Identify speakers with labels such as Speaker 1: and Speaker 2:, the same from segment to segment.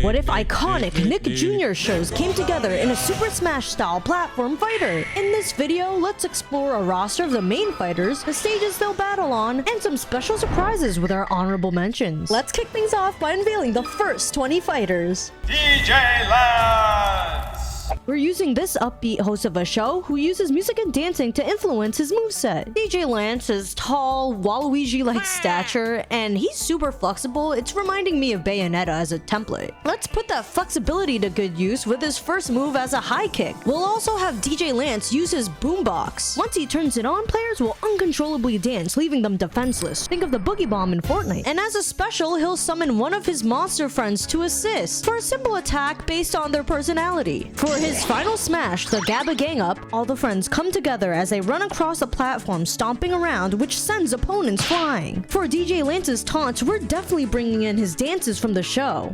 Speaker 1: What if iconic Nick Jr. shows came together in a Super Smash style platform fighter? In this video, let's explore a roster of the main fighters, the stages they'll battle on, and some special surprises with our honorable mentions. Let's kick things off by unveiling the first 20 fighters.
Speaker 2: DJ Lance!
Speaker 1: We're using this upbeat host of a show who uses music and dancing to influence his moveset. DJ Lance is tall, Waluigi-like stature, and he's super flexible. It's reminding me of Bayonetta as a template. Let's put that flexibility to good use with his first move as a high kick. We'll also have DJ Lance use his boombox. Once he turns it on, players will uncontrollably dance, leaving them defenseless. Think of the Boogie Bomb in Fortnite. And as a special, he'll summon one of his monster friends to assist for a simple attack based on their personality. For his final smash, the Gabba Gang Up, all the friends come together as they run across the platform stomping around, which sends opponents flying. For DJ Lance's taunts, we're definitely bringing in his dances from the show.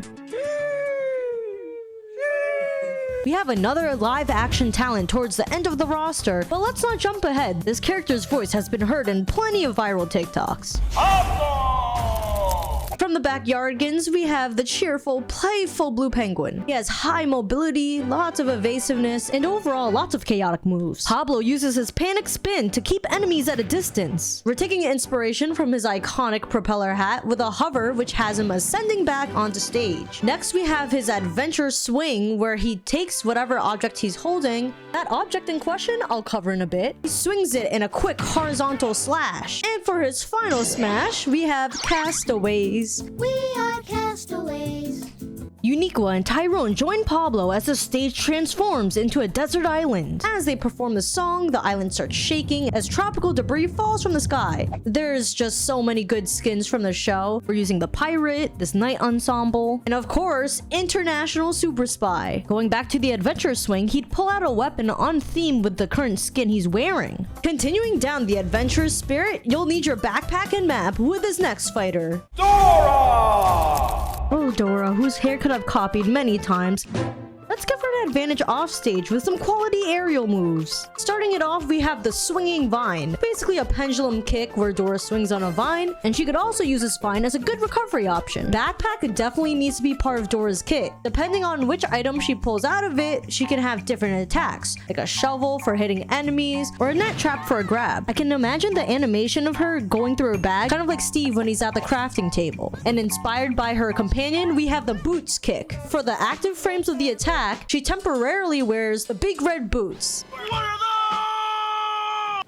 Speaker 1: We have another live action talent towards the end of the roster, but let's not jump ahead. This character's voice has been heard in plenty of viral TikToks. From the Backyardigans, we have the cheerful, playful Blue Penguin. He has high mobility, lots of evasiveness, and overall lots of chaotic moves. Pablo uses his panic spin to keep enemies at a distance. We're taking inspiration from his iconic propeller hat with a hover which has him ascending back onto stage. Next, we have his adventure swing where he takes whatever object he's holding. That object in question, I'll cover in a bit. He swings it in a quick horizontal slash. And for his final smash, we have Castaways.
Speaker 3: We are castaways.
Speaker 1: Uniqua and Tyrone join Pablo as the stage transforms into a desert island. As they perform the song, the island starts shaking as tropical debris falls from the sky. There's just so many good skins from the show. We're using the pirate, this night ensemble, and of course, International Super Spy. Going back to the adventure swing, he'd pull out a weapon on theme with the current skin he's wearing. Continuing down the adventurous spirit, you'll need your backpack and map with his next fighter.
Speaker 2: Dora!
Speaker 1: Oh, Dora, whose hair could have copied many times. Let's give her an advantage off stage with some quality aerial moves. Starting it off, we have the swinging vine, basically a pendulum kick where Dora swings on a vine, and she could also use this vine as a good recovery option. Backpack definitely needs to be part of Dora's kit. Depending on which item she pulls out of it, she can have different attacks, like a shovel for hitting enemies, or a net trap for a grab. I can imagine the animation of her going through her bag, kind of like Steve when he's at the crafting table. And inspired by her companion, we have the boots kick. For the active frames of the attack, she temporarily wears the big red boots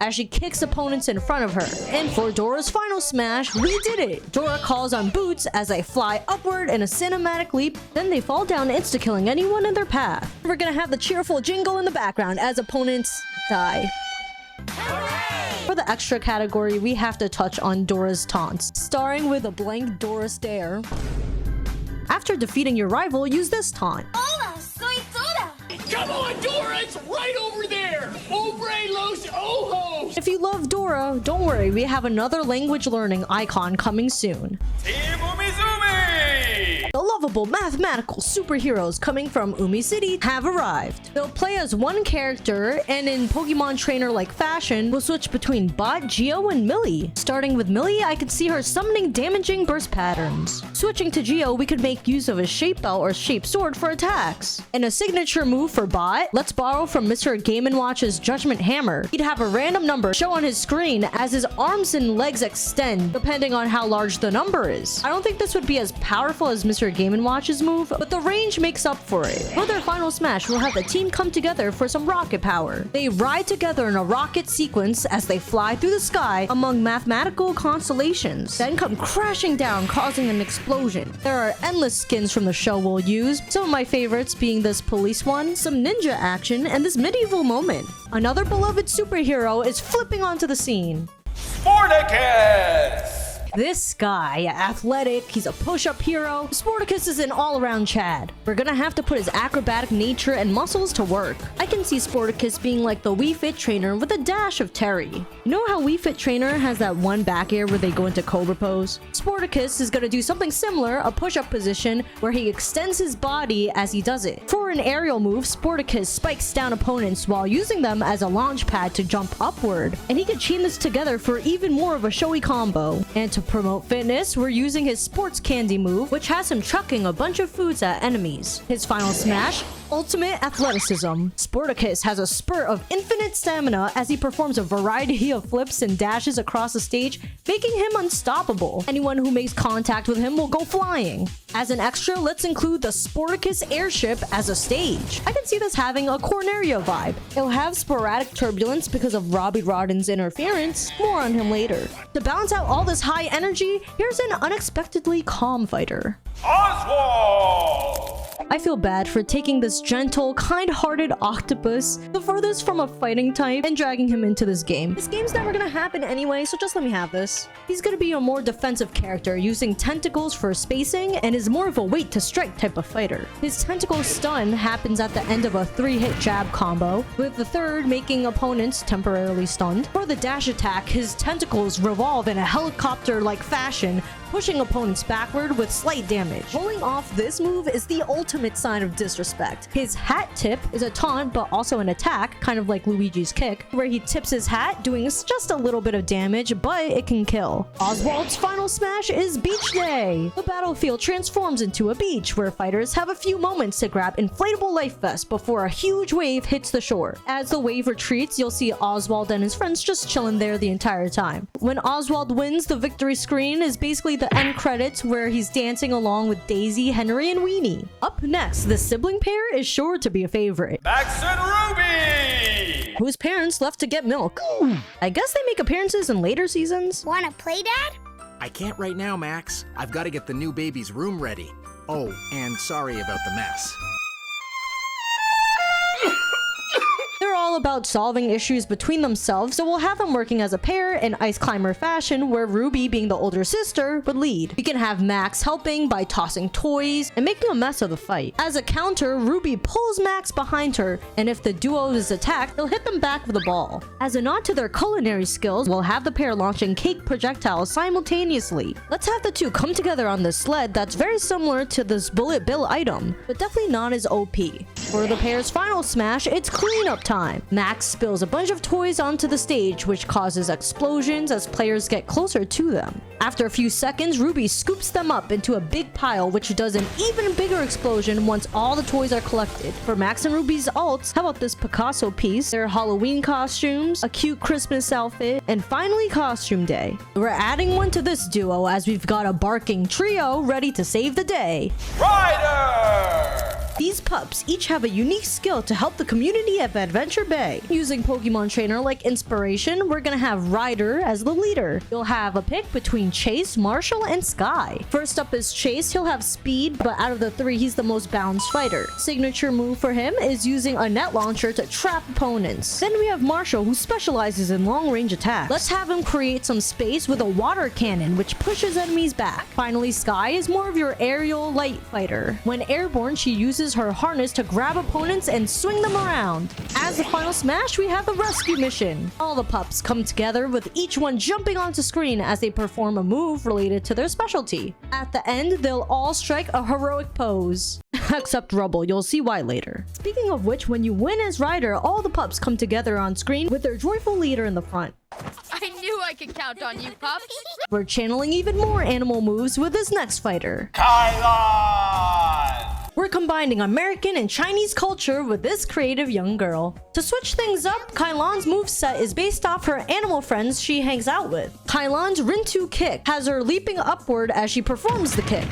Speaker 1: as she kicks opponents in front of her. And for Dora's final smash, we did it! Dora calls on boots as they fly upward in a cinematic leap, then they fall down insta-killing anyone in their path. We're gonna have the cheerful jingle in the background as opponents die.
Speaker 3: Hooray!
Speaker 1: For the extra category, we have to touch on Dora's taunts, starting with a blank Dora stare. After defeating your rival, use this taunt.
Speaker 3: Hola, soy Dora.
Speaker 4: Come on, Dora, it's right over there! Obre los ojos!
Speaker 1: If you love Dora, don't worry, we have another language learning icon coming soon.
Speaker 2: Team Umizoomi!
Speaker 1: The lovable mathematical superheroes coming from Umi City have arrived. They'll play as one character, and in Pokemon trainer-like fashion, we'll switch between Bot, Geo, and Millie. Starting with Millie, I could see her summoning damaging burst patterns. Switching to Geo, we could make use of a shape belt or shape sword for attacks. And a signature move for Bot, let's borrow from Mr. Game & Watch's Judgment Hammer. He'd have a random number show on his screen as his arms and legs extend, depending on how large the number is. I don't think this would be as powerful as Mr. Game & Watch's move, but the range makes up for it. For their final smash, we'll have the team come together for some rocket power. They ride together in a rocket sequence as they fly through the sky among mathematical constellations, then come crashing down, causing an explosion. There are endless skins from the show we'll use, some of my favorites being this police one, some ninja action, and this medieval moment. Another beloved superhero is flipping onto the scene.
Speaker 2: Sporticus!
Speaker 1: This guy, athletic, he's a push-up hero. Sporticus is an all-around Chad. We're gonna have to put his acrobatic nature and muscles to work. I can see Sporticus being like the Wii Fit trainer with a dash of Terry. You know how Wii Fit trainer has that one back air where they go into Cobra pose? Sporticus is gonna do something similar, a push-up position where he extends his body as he does it. For For an aerial move, Sporticus spikes down opponents while using them as a launch pad to jump upward. And he can chain this together for even more of a showy combo. And to promote fitness, we're using his Sports Candy move, which has him chucking a bunch of foods at enemies. His final smash, Ultimate Athleticism. Sporticus has a spurt of infinite stamina as he performs a variety of flips and dashes across the stage, making him unstoppable. Anyone who makes contact with him will go flying. As an extra, let's include the Sporticus airship as a stage. I can see this having a Corneria vibe. It'll have sporadic turbulence because of Robbie Rodden's interference. More on him later. To balance out all this high energy, here's an unexpectedly calm fighter.
Speaker 2: Oswald!
Speaker 1: I feel bad for taking this gentle, kind-hearted octopus, the furthest from a fighting type, and dragging him into this game. This game's never gonna happen anyway, so just let me have this. He's gonna be a more defensive character, using tentacles for spacing, and is more of a wait to strike type of fighter. His tentacle stun happens at the end of a 3-hit jab combo, with the third making opponents temporarily stunned. For the dash attack, his tentacles revolve in a helicopter-like fashion, pushing opponents backward with slight damage. Pulling off this move is the ultimate sign of disrespect. His hat tip is a taunt but also an attack, kind of like Luigi's kick, where he tips his hat, doing just a little bit of damage, but it can kill. Oswald's final smash is Beach Day. The battlefield transforms into a beach where fighters have a few moments to grab inflatable life vests before a huge wave hits the shore. As the wave retreats, you'll see Oswald and his friends just chilling there the entire time. When Oswald wins, the victory screen is basically the end credits where he's dancing along with Daisy, Henry, and Weenie. Up next, the sibling pair is sure to be a favorite,
Speaker 2: Max and Ruby!
Speaker 1: whose parents left to get milk. I guess they make appearances in later seasons.
Speaker 3: Wanna play, Dad?
Speaker 5: I can't right now, Max. I've got to get the new baby's room ready. Oh, and sorry about the mess.
Speaker 1: They're all about solving issues between themselves, so we'll have them working as a pair in Ice Climber fashion, where Ruby, being the older sister, would lead. We can have Max helping by tossing toys and making a mess of the fight. As a counter, Ruby pulls Max behind her, and if the duo is attacked, they'll hit them back with a ball. As a nod to their culinary skills, we'll have the pair launching cake projectiles simultaneously. Let's have the two come together on this sled that's very similar to this Bullet Bill item, but definitely not as OP. For the pair's final smash, it's cleanup time. Max spills a bunch of toys onto the stage, which causes explosions as players get closer to them. After a few seconds, Ruby scoops them up into a big pile, which does an even bigger explosion once all the toys are collected. For Max and Ruby's alts, how about this Picasso piece, their Halloween costumes, a cute Christmas outfit, and finally costume day. We're adding one to this duo as we've got a barking trio ready to save the day.
Speaker 2: Ryder!
Speaker 1: These pups each have a unique skill to help the community of Adventure Bay. Using Pokemon Trainer like inspiration, we're gonna have Ryder as the leader. You'll have a pick between Chase, Marshall, and Sky. First up is Chase. He'll have speed, but out of the three, he's the most balanced fighter. Signature move for him is using a net launcher to trap opponents. Then we have Marshall, who specializes in long-range attacks. Let's have him create some space with a water cannon, which pushes enemies back. Finally, Sky is more of your aerial light fighter. When airborne, she uses her harness to grab opponents and swing them around. As the final smash, we have the rescue mission. All the pups come together, with each one jumping onto screen as they perform a move related to their specialty. At the end, they'll all strike a heroic pose. Except Rubble, you'll see why later. Speaking of which, when you win as Ryder, all the pups come together on screen with their joyful leader in the front.
Speaker 6: I knew I could count on you, pups.
Speaker 1: We're channeling even more animal moves with this next fighter.
Speaker 2: Kylon!
Speaker 1: We're combining American and Chinese culture with this creative young girl. To switch things up, Kylon's moveset is based off her animal friends she hangs out with. Kylon's Rintu kick has her leaping upward as she performs the kick.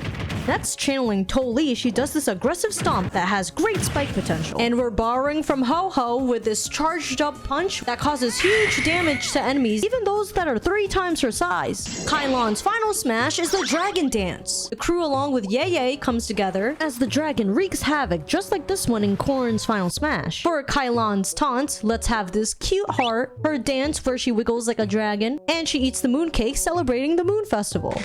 Speaker 1: Next, channeling Toli, she does this aggressive stomp that has great spike potential. And we're borrowing from Ho-Ho with this charged up punch that causes huge damage to enemies, even those that are 3 times her size. Kylon's final smash is the Dragon Dance. The crew along with Yeye comes together as the dragon wreaks havoc, just like this one in Corrin's final smash. For Kylon's taunt, let's have this cute heart, her dance where she wiggles like a dragon, and she eats the mooncake celebrating the Moon Festival.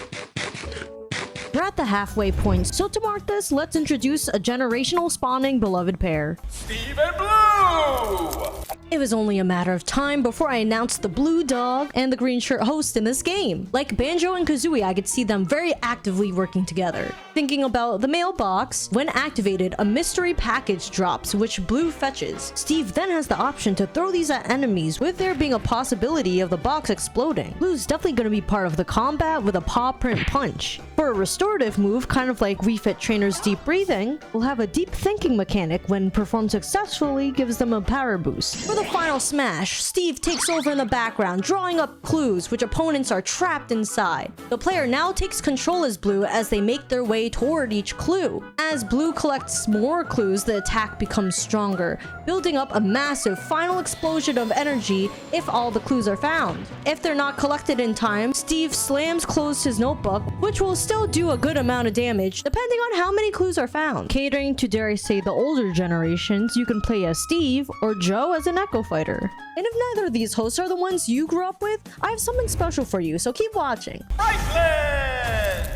Speaker 1: We're at the halfway point, so to mark this, let's introduce a generational spawning beloved pair.
Speaker 2: Steve and Blue!
Speaker 1: It was only a matter of time before I announced the blue dog and the green shirt host in this game. Like Banjo and Kazooie, I could see them very actively working together. Thinking about the mailbox, when activated, a mystery package drops, which Blue fetches. Steve then has the option to throw these at enemies, with there being a possibility of the box exploding. Blue's definitely going to be part of the combat with a paw print punch. For a restorative move, kind of like Wii Fit Trainer's deep breathing, will have a deep thinking mechanic when performed successfully gives them a power boost. For the final smash, Steve takes over in the background, drawing up clues which opponents are trapped inside. The player now takes control as Blue as they make their way toward each clue. As Blue collects more clues, the attack becomes stronger, building up a massive final explosion of energy if all the clues are found. If they're not collected in time, Steve slams closed his notebook, which will still do a good amount of damage depending on how many clues are found. Catering to, dare I say, the older generations, you can play as Steve or Joe as an Echo Fighter. And if neither of these hosts are the ones you grew up with, I have something special for you, so keep watching.
Speaker 2: Franklin!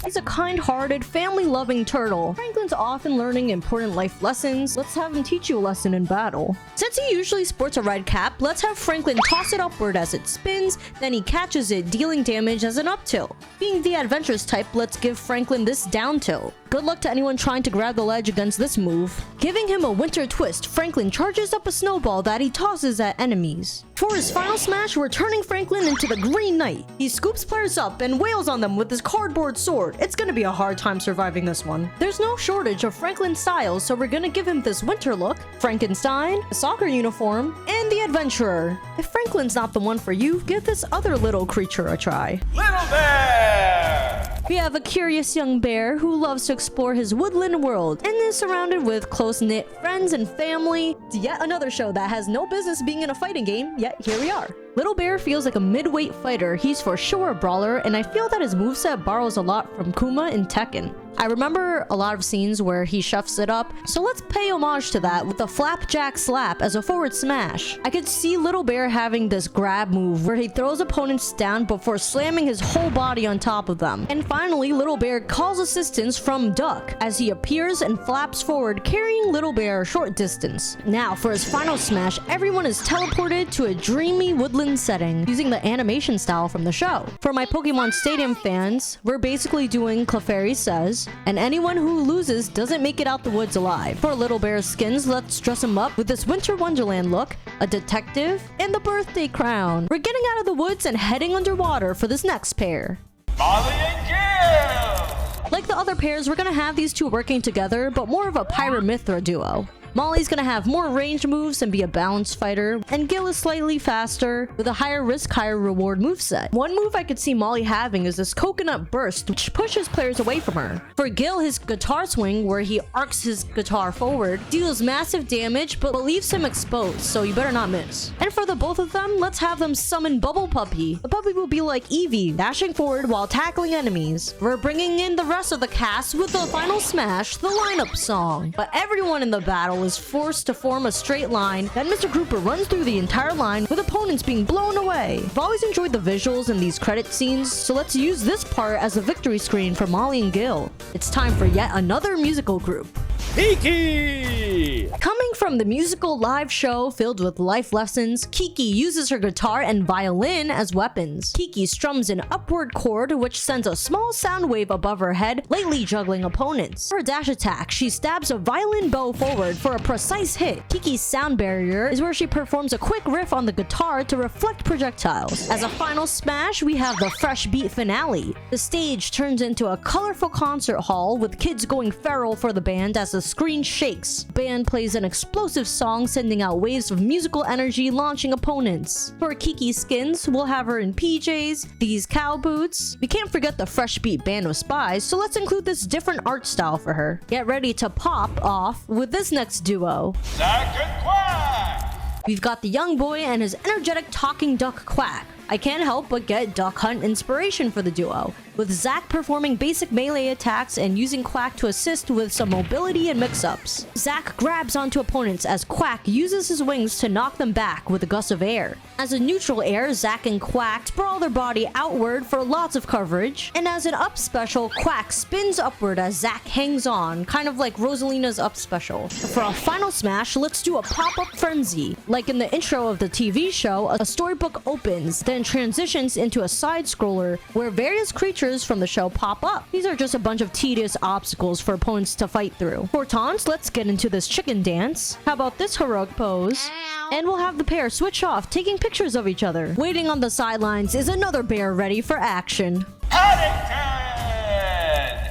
Speaker 1: He's a kind-hearted, family-loving turtle. Franklin's often learning important life lessons. Let's have him teach you a lesson in battle. Since he usually sports a red cap, let's have Franklin toss it upward as it spins, then he catches it, dealing damage as an up tilt. Being the adventurous type, let's give Franklin this down tilt. Good luck to anyone trying to grab the ledge against this move. Giving him a winter twist, Franklin charges up a snowball that he tosses at enemies. For his final smash, we're turning Franklin into the Green Knight. He scoops players up and wails on them with his cardboard sword. It's gonna be a hard time surviving this one. There's no shortage of Franklin styles, so we're gonna give him this winter look, Frankenstein, a soccer uniform, and the adventurer. If Franklin's not the one for you, give this other little creature a try.
Speaker 2: Little Bear!
Speaker 1: We have a curious young bear who loves to explore his woodland world and is surrounded with close-knit friends and family. It's yet another show that has no business being in a fighting game, yet here we are. Little Bear feels like a mid-weight fighter. He's for sure a brawler, and I feel that his moveset borrows a lot from Kuma in Tekken. I remember a lot of scenes where he chefs it up, so let's pay homage to that with the flapjack slap as a forward smash. I could see Little Bear having this grab move where he throws opponents down before slamming his whole body on top of them. And finally, Little Bear calls assistance from Duck as he appears and flaps forward, carrying Little Bear a short distance. Now, for his final smash, everyone is teleported to a dreamy woodland setting using the animation style from the show. For my Pokemon Stadium fans, we're basically doing Clefairy Says, and anyone who loses doesn't make it out the woods alive. For Little Bear's skins, let's dress him up with this Winter Wonderland look, a detective, and the birthday crown. We're getting out of the woods and heading underwater for this next pair.
Speaker 2: Molly and Gil!
Speaker 1: Like the other pairs, we're gonna have these two working together, but more of a Pyra-Mythra duo. Molly's gonna have more ranged moves and be a balanced fighter, and Gil is slightly faster with a higher risk, higher reward moveset. One move I could see Molly having is this coconut burst, which pushes players away from her. For Gil, his guitar swing, where he arcs his guitar forward, deals massive damage but leaves him exposed, so you better not miss. And for the both of them, let's have them summon Bubble Puppy. The puppy will be like Eevee, dashing forward while tackling enemies. We're bringing in the rest of the cast with the final smash, the lineup song. But everyone in the battle is forced to form a straight line, then Mr. Grouper runs through the entire line with opponents being blown away. I've always enjoyed the visuals in these credit scenes, so let's use this part as a victory screen for Molly and Gil. It's time for yet another musical group.
Speaker 2: Kiki!
Speaker 1: Coming from the musical live show filled with life lessons, Kiki uses her guitar and violin as weapons. Kiki strums an upward chord which sends a small sound wave above her head, lightly juggling opponents. For her dash attack, she stabs a violin bow forward for a precise hit. Kiki's sound barrier is where she performs a quick riff on the guitar to reflect projectiles. As a final smash, we have the Fresh Beat finale. The stage turns into a colorful concert hall with kids going feral for the band as the screen shakes. Band plays an explosive song, sending out waves of musical energy, launching opponents. For Kiki's skins, we'll have her in PJs, these cow boots. We can't forget the Fresh Beat Band of Spies, so let's include this different art style for her. Get ready to pop off with this next duo.
Speaker 2: Zack and Quack!
Speaker 1: We've got the young boy and his energetic talking duck Quack. I can't help but get Duck Hunt inspiration for the duo. with Zack performing basic melee attacks and using Quack to assist with some mobility and mix-ups. Zack grabs onto opponents as Quack uses his wings to knock them back with a gust of air. As a neutral air, Zack and Quack sprawl their body outward for lots of coverage, and as an up special, Quack spins upward as Zack hangs on, kind of like Rosalina's up special. For our final smash, let's do a pop-up frenzy. Like in the intro of the TV show, a storybook opens, then transitions into a side-scroller where various creatures from the show pop up. These are just a bunch of tedious obstacles for opponents to fight through. For taunts, let's get into this chicken dance. How about this heroic pose? And we'll have the pair switch off, taking pictures of each other. Waiting on the sidelines is another bear ready for action.
Speaker 2: Paddington!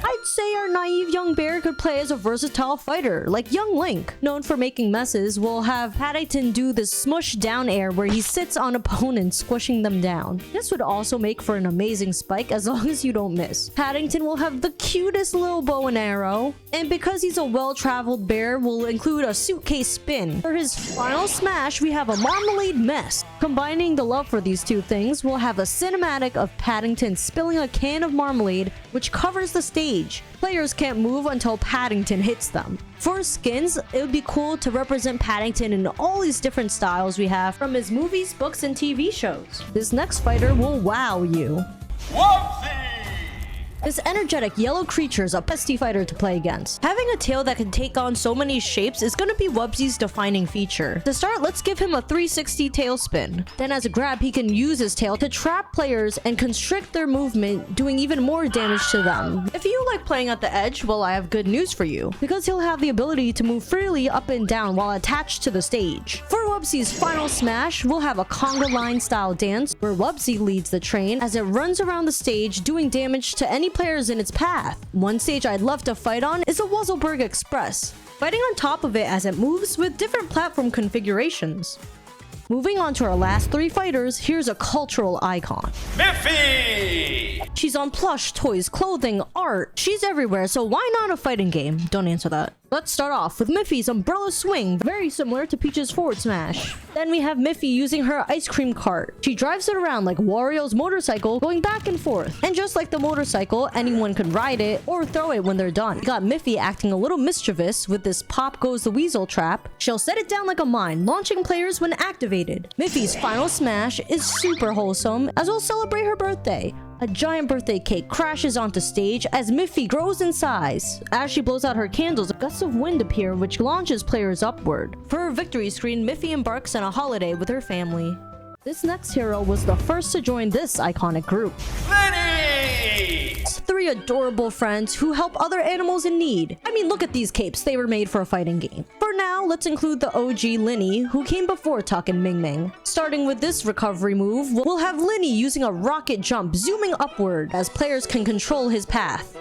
Speaker 1: I'd say our naive young bear could play as a versatile fighter, like young Link. Known for making messes, we'll have Paddington do this smush down air where he sits on opponents, squishing them down. This would also make for an amazing spike as long as you don't miss. Paddington will have the cutest little bow and arrow, and because he's a well-traveled bear, we'll include a suitcase spin. For his final smash, we have a marmalade mess. Combining the love for these two things, we'll have a cinematic of Paddington spilling a can of marmalade, which covers the stage. Players can't move until Paddington hits them. For skins, it would be cool to represent Paddington in all these different styles we have from his movies, books, and TV shows. This next fighter will wow you.
Speaker 2: Whoopsie!
Speaker 1: This energetic yellow creature is a pesty fighter to play against. Having a tail that can take on so many shapes is going to be Wubsy's defining feature. To start, let's give him a 360 tail spin. Then as a grab, he can use his tail to trap players and constrict their movement, doing even more damage to them. If you like playing at the edge, well, I have good news for you, because he'll have the ability to move freely up and down while attached to the stage. For Wubsy's final smash, we'll have a conga line style dance where Wubsy leads the train as it runs around the stage, doing damage to any players in its path. One stage I'd love to fight on is the Wuzzleberg Express, fighting on top of it as it moves with different platform configurations. Moving on to our last three fighters, here's a cultural icon.
Speaker 2: Miffy!
Speaker 1: She's on plush, toys, clothing, art. She's everywhere, so why not a fighting game? Don't answer that. Let's start off with Miffy's umbrella swing, very similar to Peach's forward smash. Then we have Miffy using her ice cream cart. She drives it around like Wario's motorcycle, going back and forth. And just like the motorcycle, anyone can ride it or throw it when they're done. We got Miffy acting a little mischievous with this Pop Goes the Weasel trap. She'll set it down like a mine, launching players when activated. Miffy's final smash is super wholesome, as we'll celebrate her birthday. A giant birthday cake crashes onto stage as Miffy grows in size. As she blows out her candles, gusts of wind appear which launches players upward. For her victory screen, Miffy embarks on a holiday with her family. This next hero was the first to join this iconic group.
Speaker 2: Lenny!
Speaker 1: Three adorable friends who help other animals in need. I mean, look at these capes, they were made for a fighting game. For now, let's include the OG Linny, who came before Tuck and Ming Ming. Starting with this recovery move, we'll have Linny using a rocket jump, zooming upward, as players can control his path.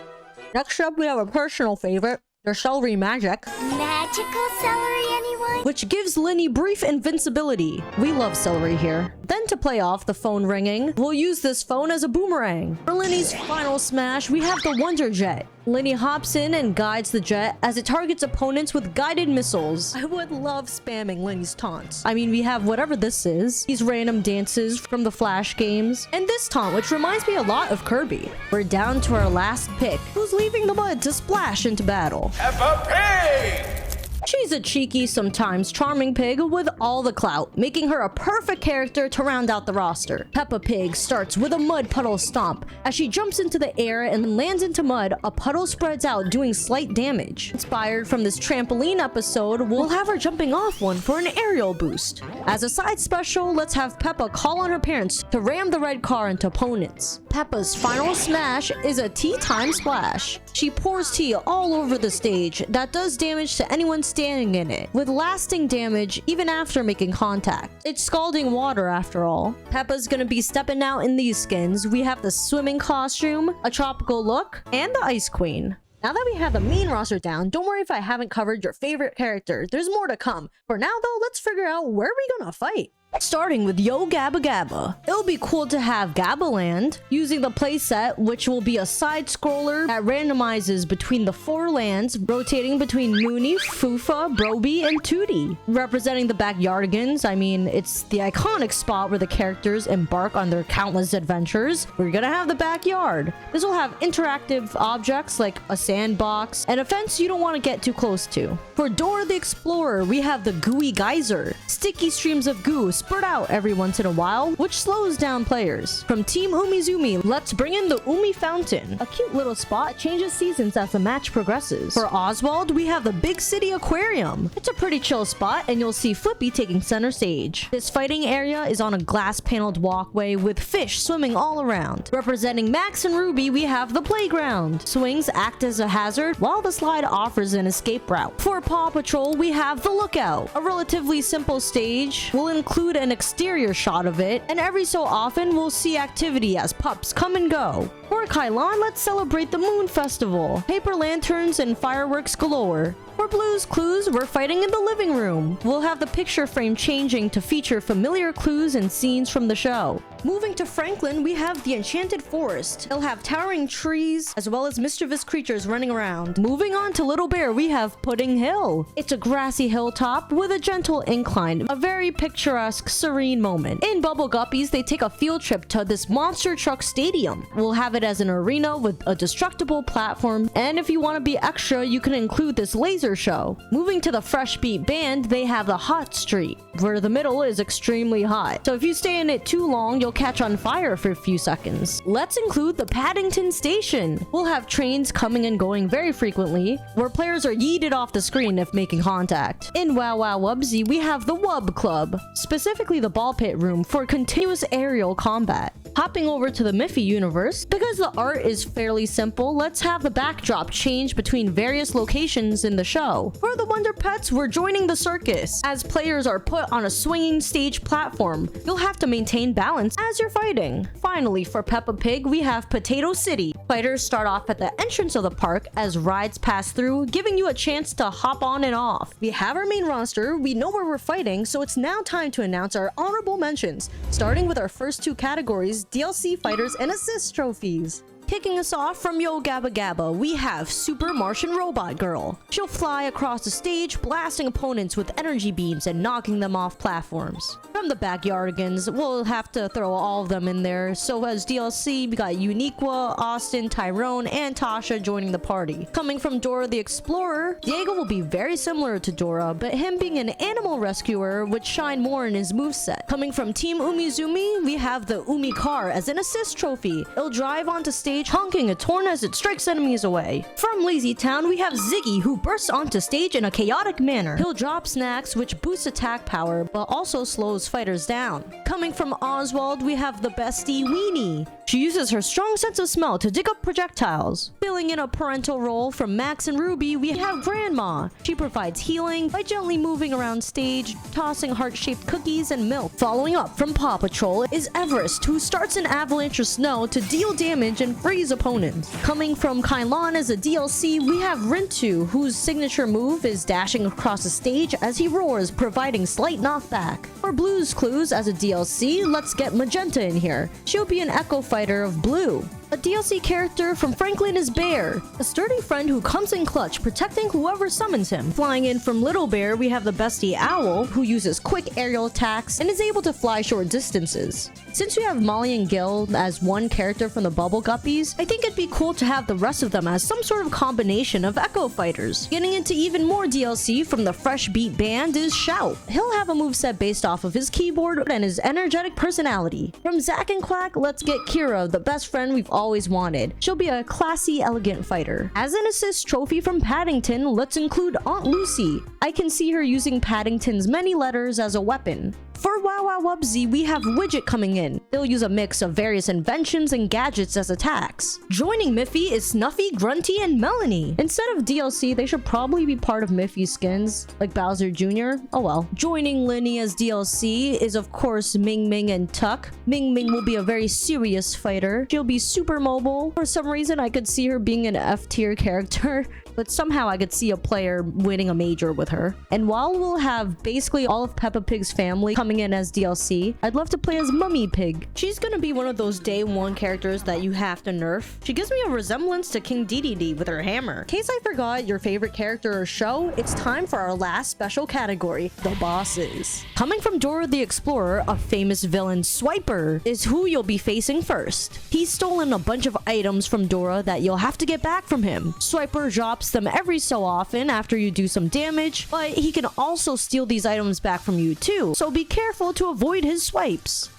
Speaker 1: Next up, we have a personal favorite, their celery magic,
Speaker 3: Magical celery, anyone?
Speaker 1: which gives Linny brief invincibility. We love celery here. Then to play off the phone ringing, we'll use this phone as a boomerang. For Linny's final smash, we have the Wonder Jet. Linny hops in and guides the jet as it targets opponents with guided missiles. I would love spamming Linny's taunts. I mean, we have whatever this is, these random dances from the Flash games, and this taunt, which reminds me a lot of Kirby. We're down to our last pick, who's leaving the mud to splash into battle.
Speaker 2: Peppa Pig!
Speaker 1: She's a cheeky, sometimes charming pig with all the clout, making her a perfect character to round out the roster. Peppa Pig starts with a mud puddle stomp. As she jumps into the air and lands into mud, a puddle spreads out, doing slight damage. Inspired from this trampoline episode, we'll have her jumping off one for an aerial boost. As a side special, let's have Peppa call on her parents to ram the red car into opponents. Peppa's final smash is a tea time splash. She pours tea all over the stage that does damage to anyone standing in it, with lasting damage even after making contact. It's scalding water after all. Peppa's gonna be stepping out in these skins. We have the swimming costume, a tropical look, and the Ice Queen. Now that we have the main roster down, don't worry if I haven't covered your favorite character. There's more to come. For now though, let's figure out where we're gonna fight. Starting with Yo Gabba Gabba. It'll be cool to have Gabbaland using the playset, which will be a side scroller that randomizes between the 4 lands, rotating between Mooney, Fufa, Broby, and Tootie. Representing the Backyardigans, I mean, it's the iconic spot where the characters embark on their countless adventures. We're gonna have the backyard. This will have interactive objects like a sandbox and a fence you don't want to get too close to. For Dora the Explorer, we have the Gooey Geyser. Sticky streams of goo spurt out every once in a while, which slows down players. From Team Umizoomi, let's bring in the Umi Fountain. A cute little spot changes seasons as the match progresses. For Oswald, we have the Big City Aquarium. It's a pretty chill spot, and you'll see Flippy taking center stage. This fighting area is on a glass-paneled walkway with fish swimming all around. Representing Max and Ruby, we have the Playground. Swings act as a hazard, while the slide offers an escape route. For Paw Patrol, we have the Lookout. A relatively simple stage will include an exterior shot of it, and every so often we'll see activity as pups come and go. For Kylon, let's celebrate the Moon Festival. Paper lanterns and fireworks galore. For Blue's Clues, we're fighting in the living room. We'll have the picture frame changing to feature familiar clues and scenes from the show. Moving to Franklin, we have the Enchanted Forest. It'll have towering trees as well as mischievous creatures running around. Moving on to Little Bear, we have Pudding Hill. It's a grassy hilltop with a gentle incline, a very picturesque, serene moment. In Bubble Guppies, they take a field trip to this monster truck stadium. We'll have it as an arena with a destructible platform, and if you want to be extra, you can include this laser show. Moving to the Fresh Beat Band, they have the Hot Street, where the middle is extremely hot. So if you stay in it too long, you'll catch on fire for a few seconds. Let's include the Paddington Station. We'll have trains coming and going very frequently, where players are yeeted off the screen if making contact. In Wow Wow Wubsy, we have the Wub Club, specifically the ball pit room for continuous aerial combat. Hopping over to the Miffy universe, because the art is fairly simple, let's have the backdrop change between various locations in the show. For the Wonder Pets, we're joining the circus. As players are put on a swinging stage platform, you'll have to maintain balance as you're fighting. Finally, for Peppa Pig, we have Potato City. Fighters start off at the entrance of the park as rides pass through, giving you a chance to hop on and off. We have our main roster, we know where we're fighting, so it's now time to announce our honorable mentions, starting with our first 2 categories, DLC fighters and assist trophies. Kicking us off from Yo Gabba Gabba, we have Super Martian Robot Girl. She'll fly across the stage, blasting opponents with energy beams and knocking them off platforms. From the Backyardigans, we'll have to throw all of them in there. So as DLC, we got Uniqua, Austin, Tyrone, and Tasha joining the party. Coming from Dora the Explorer, Diego will be very similar to Dora, but him being an animal rescuer would shine more in his moveset. Coming from Team Umizoomi, we have the Umi Car as an assist trophy. It'll drive onto stage honking a horn as it strikes enemies away. From Lazy Town, we have Ziggy, who bursts onto stage in a chaotic manner. He'll drop snacks, which boosts attack power, but also slows fighters down. Coming from Oswald, we have the bestie Weenie. She uses her strong sense of smell to dig up projectiles. Filling in a parental role from Max and Ruby, we have Grandma. She provides healing by gently moving around stage, tossing heart-shaped cookies and milk. Following up from Paw Patrol is Everest, who starts an avalanche of snow to deal damage and freeze opponents. Coming from Kylon as a DLC, we have Rintu, whose signature move is dashing across the stage as he roars, providing slight knockback. For Blue's Clues as a DLC, let's get Magenta in here. She'll be an Echo Fighter of Blue. A DLC character from Franklin is Bear, a sturdy friend who comes in clutch, protecting whoever summons him. Flying in from Little Bear, we have the bestie Owl, who uses quick aerial attacks and is able to fly short distances. Since we have Molly and Gil as one character from the Bubble Guppies, I think it'd be cool to have the rest of them as some sort of combination of Echo Fighters. Getting into even more DLC from the Fresh Beat Band is Shout. He'll have a moveset based off of his keyboard and his energetic personality. From Zack and Quack, let's get Kira, the best friend we've always wanted. She'll be a classy, elegant fighter. As an assist trophy from Paddington, let's include Aunt Lucy. I can see her using Paddington's many letters as a weapon. For Wow Wow Wubsy, we have Widget coming in. They'll use a mix of various inventions and gadgets as attacks. Joining Miffy is Snuffy, Grunty, and Melanie. Instead of DLC, they should probably be part of Miffy's skins, like Bowser Jr. Oh well. Joining Linny as DLC is of course Ming Ming and Tuck. Ming Ming will be a very serious fighter. She'll be super mobile. For some reason, I could see her being an F-tier character. but somehow I could see a player winning a major with her. And while we'll have basically all of Peppa Pig's family coming in as DLC, I'd love to play as Mummy Pig. She's gonna be one of those day one characters that you have to nerf. She gives me a resemblance to King Dedede with her hammer. In case I forgot your favorite character or show, it's time for our last special category, the bosses. Coming from Dora the Explorer, a famous villain, Swiper, is who you'll be facing first. He's stolen a bunch of items from Dora that you'll have to get back from him. Swiper drops them every so often after you do some damage, but he can also steal these items back from you too, so be careful to avoid his swipes.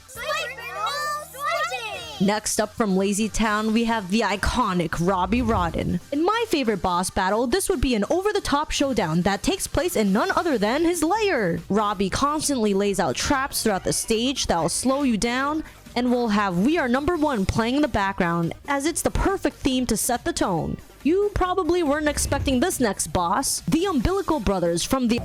Speaker 1: Next up from Lazy Town, we have the iconic Robbie Rodden. In my favorite boss battle, this would be an over-the-top showdown that takes place in none other than his lair. Robbie constantly lays out traps throughout the stage that'll slow you down, and we'll have We Are Number One playing in the background, as it's the perfect theme to set the tone. You probably weren't expecting this next boss, the Umbilical Brothers from the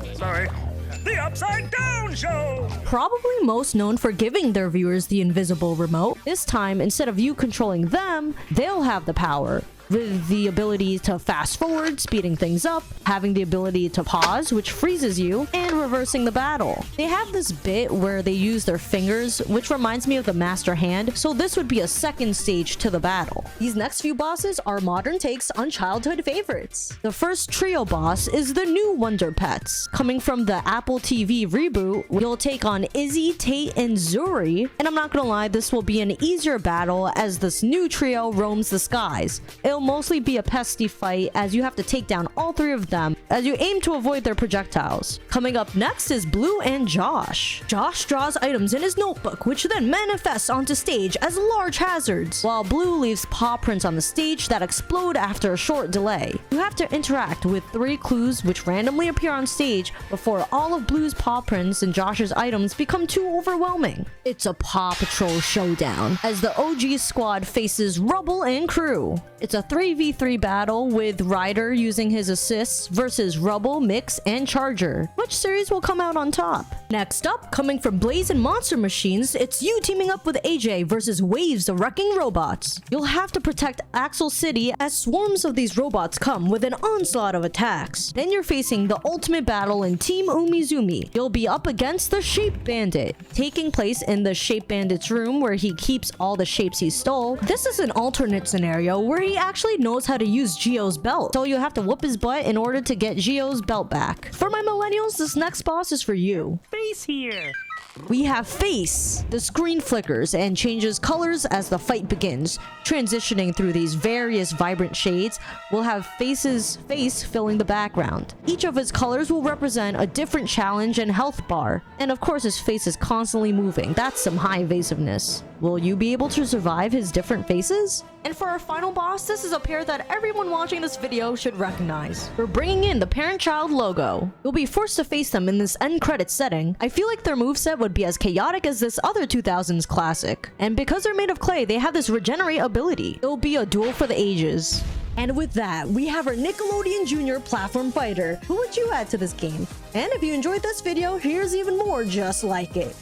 Speaker 7: Upside Down Show!
Speaker 1: Probably most known for giving their viewers the invisible remote. This time, instead of you controlling them, they'll have the power. With the ability to fast forward, speeding things up, having the ability to pause, which freezes you, and reversing the battle. They have this bit where they use their fingers, which reminds me of the Master Hand, so this would be a second stage to the battle. These next few bosses are modern takes on childhood favorites. The first trio boss is the new Wonder Pets. Coming from the Apple TV reboot, you'll take on Izzy, Tate, and Zuri, and I'm not gonna lie, this will be an easier battle as this new trio roams the skies. It'll mostly be a pesty fight as you have to take down all three of them as you aim to avoid their projectiles. Coming up next is Blue and Josh. Josh draws items in his notebook, which then manifests onto stage as large hazards, while Blue leaves paw prints on the stage that explode after a short delay. You have to interact with 3 clues which randomly appear on stage before all of Blue's paw prints and Josh's items become too overwhelming. It's a Paw Patrol showdown as the OG squad faces Rubble and crew. It's a 3v3 battle with Ryder using his assists versus Rubble, Mix, and Charger. Which series will come out on top? Next up, coming from Blaze and Monster Machines, it's you teaming up with AJ versus waves of wrecking robots. You'll have to protect Axel City as swarms of these robots come with an onslaught of attacks. Then you're facing the ultimate battle in Team Umizoomi. You'll be up against the Shape Bandit, taking place in the Shape Bandit's room where he keeps all the shapes he stole. This is an alternate scenario where he actually knows how to use Geo's belt, so you have to whoop his butt in order to get Geo's belt back. For my millennials, this next boss is for you.
Speaker 7: Face here!
Speaker 1: We have Face. The screen flickers and changes colors as the fight begins. Transitioning through these various vibrant shades, we'll have Face's face filling the background. Each of his colors will represent a different challenge and health bar. And of course, his face is constantly moving. That's some high evasiveness. Will you be able to survive his different faces? And for our final boss, this is a pair that everyone watching this video should recognize. We're bringing in the parent-child logo. You'll be forced to face them in this end credits setting. I feel like their moveset would be as chaotic as this other 2000s classic. And because they're made of clay, they have this regenerate ability. It'll be a duel for the ages. And with that, we have our Nickelodeon Junior platform fighter. Who would you add to this game? And if you enjoyed this video, here's even more just like it.